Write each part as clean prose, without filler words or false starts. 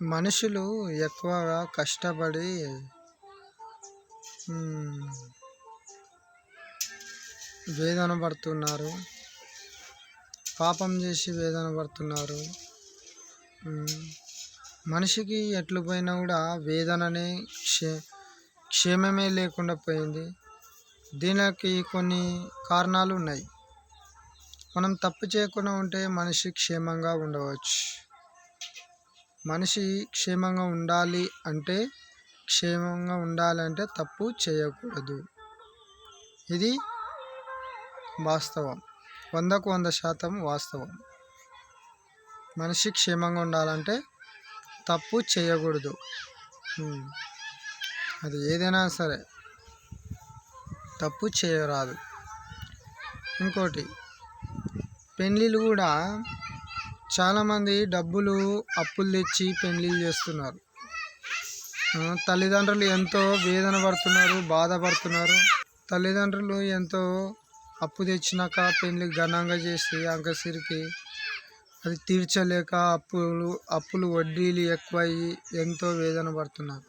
మనుషులు ఎక్కువగా కష్టపడి హ్మ్, వేదన పడుతున్నారు. పాపం చేసి వేదన పడుతున్నారు. హ్మ్, మనిషికి ఎట్లు పోయినా కూడా వేదననే క్షే క్షేమమే లేకుండా పోయింది. దీనికి కొన్ని కారణాలు ఉన్నాయి. మనం తప్పు చేయకుండా ఉంటే మనిషి క్షేమంగా ఉండవచ్చు. మనిషి క్షేమంగా ఉండాలంటే తప్పు చేయకూడదు. ఇది వాస్తవం. 100కు 100% వాస్తవం. మనిషి క్షేమంగా ఉండాలంటే తప్పు చేయకూడదు. ఉమ్, అది ఏదైనా సరే తప్పు చేయరాదు. ఇంకోటి, పెళ్ళిళ్ళు కూడా చాలామంది అప్పులు తెచ్చి పెళ్ళిళ్ళు చేస్తున్నారు. తల్లిదండ్రులు ఎంతో వేదన పడుతున్నారు, బాధపడుతున్నారు. తల్లిదండ్రులు ఎంతో అప్పు తెచ్చినాక పెళ్ళి ఘనంగా చేసి అంకసిరికి అది తీర్చలేక అప్పులు వడ్డీలు ఎక్కువయ్యి ఎంతో వేదన పడుతున్నారు.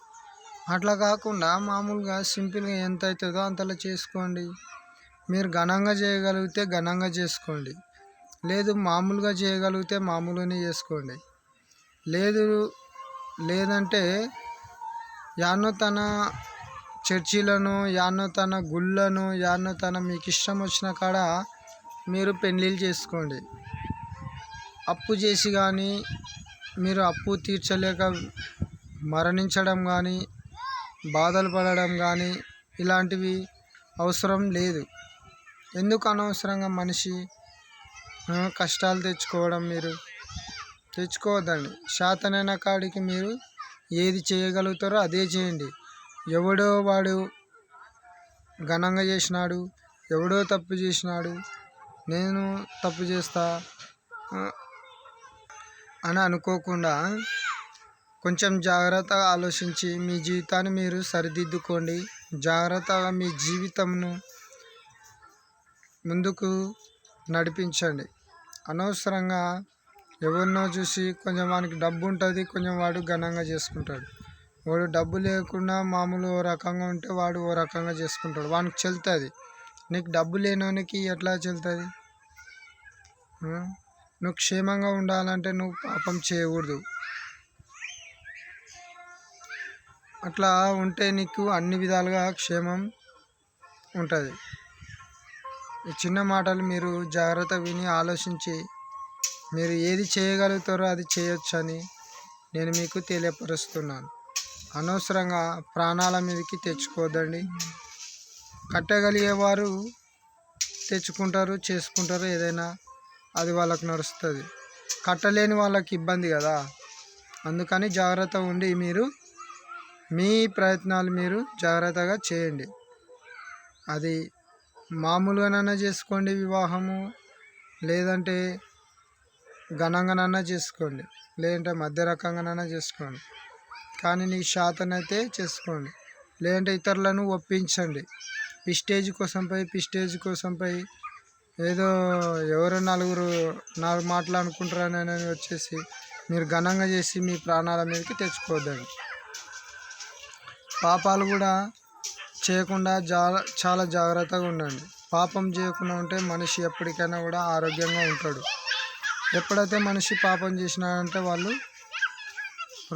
అట్లా కాకుండా మామూలుగా సింపుల్గా ఎంత అవుతుందో అంతలో చేసుకోండి. మీరు ఘనంగా చేయగలిగితే ఘనంగా చేసుకోండి. లేదు మామూలుగా చేయగలిగితే మామూలుగానే చేసుకోండి. లేదంటే యాన్నో తన చర్చిలను, యాన్నో తన గుళ్ళను, యాన్నో తన మీకు ఇష్టం వచ్చిన కాడ మీరు పెళ్ళిళ్ళు చేసుకోండి. అప్పు చేసి కానీ మీరు అప్పు తీర్చలేక మరణించడం కానీ, బాధలు పడడం కానీ ఇలాంటివి అవసరం లేదు. ఎందుకు అనవసరంగా మనిషి కష్టాలు తెచ్చుకోవడం? మీరు తెచ్చుకోవద్దండి. శాతనైన కాడికి మీరు ఏది చేయగలుగుతారో అదే చేయండి. ఎవడో వాడు ఘనంగా చేసినాడు, ఎవడో తప్పు చేసినాడు, నేను తప్పు చేస్తా అని అనుకోకుండా కొంచెం జాగ్రత్తగా ఆలోచించి మీ జీవితాన్ని మీరు సరిదిద్దుకోండి. జాగ్రత్తగా మీ జీవితంను ముందుకు నడిపించండి. అనవసరంగా ఎవరినో చూసి కొంచెం వానికి డబ్బు ఉంటుంది, కొంచెం వాడు ఘనంగా చేసుకుంటాడు. వాడు డబ్బు లేకుండా మామూలు ఓ రకంగా ఉంటే వాడు ఓ రకంగా చేసుకుంటాడు, వానికి చెల్తుంది. నీకు డబ్బు లేనోనికి ఎట్లా చెల్తుంది? నువ్వు క్షేమంగా ఉండాలంటే నువ్వు పాపం చేయకూడదు. అట్లా ఉంటే నీకు అన్ని విధాలుగా క్షేమం ఉంటుంది. ఈ చిన్న మాటలు మీరు జాగ్రత్త విని ఆలోచించి మీరు ఏది చేయగలుగుతారో అది చేయొచ్చని నేను మీకు తెలియపరుస్తున్నాను. అనవసరంగా ప్రాణాల మీదకి తెచ్చుకోవద్దండి. కట్టగలిగేవారు తెచ్చుకుంటారు, చేసుకుంటారు, ఏదైనా అది వాళ్ళకు నడుస్తుంది. కట్టలేని వాళ్ళకి ఇబ్బంది కదా. అందుకని జాగ్రత్త ఉండి మీరు మీ ప్రయత్నాలు మీరు జాగ్రత్తగా చేయండి. అది మామూలుగానైనా చేసుకోండి వివాహము, లేదంటే ఘనంగానైనా చేసుకోండి, లేదంటే మధ్య రకంగానైనా చేసుకోండి. కానీ నీ శాతనైతే చేసుకోండి. లేదంటే ఇతరులను ఒప్పించండి. పిస్టేజ్ కోసం పోయి ఏదో ఎవరో నాలుగు మాటలు అనుకుంటారని వచ్చేసి మీరు ఘనంగా చేసి మీ ప్రాణాల మీదకి తెచ్చుకోవద్దండి. పాపాలు కూడా చేయకుండా చాలా జాగ్రత్తగా ఉండండి. పాపం చేయకుండా ఉంటే మనిషి ఎప్పటికైనా కూడా ఆరోగ్యంగా ఉంటాడు. ఎప్పుడైతే మనిషి పాపం చేసినాడంటే వాళ్ళు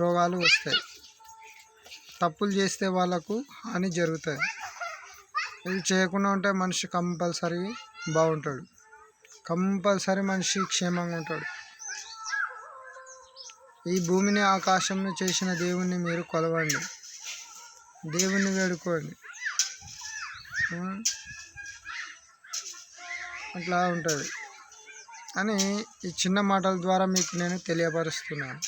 రోగాలు వస్తాయి. తప్పులు చేస్తే వాళ్ళకు హాని జరుగుతుంది. ఇది చేయకుండా ఉంటే మనిషి కంపల్సరీ బాగుంటాడు. కంపల్సరీ మనిషి క్షేమంగా ఉంటాడు. ఈ భూమిని ఆకాశంను చేసిన దేవుణ్ణి మీరు కొలవండి, దేవుణ్ణి వేడుకోండి. అట్లా ఉంటుంది అని ఈ చిన్న మాటల ద్వారా మీకు నేను తెలియపరుస్తున్నాను.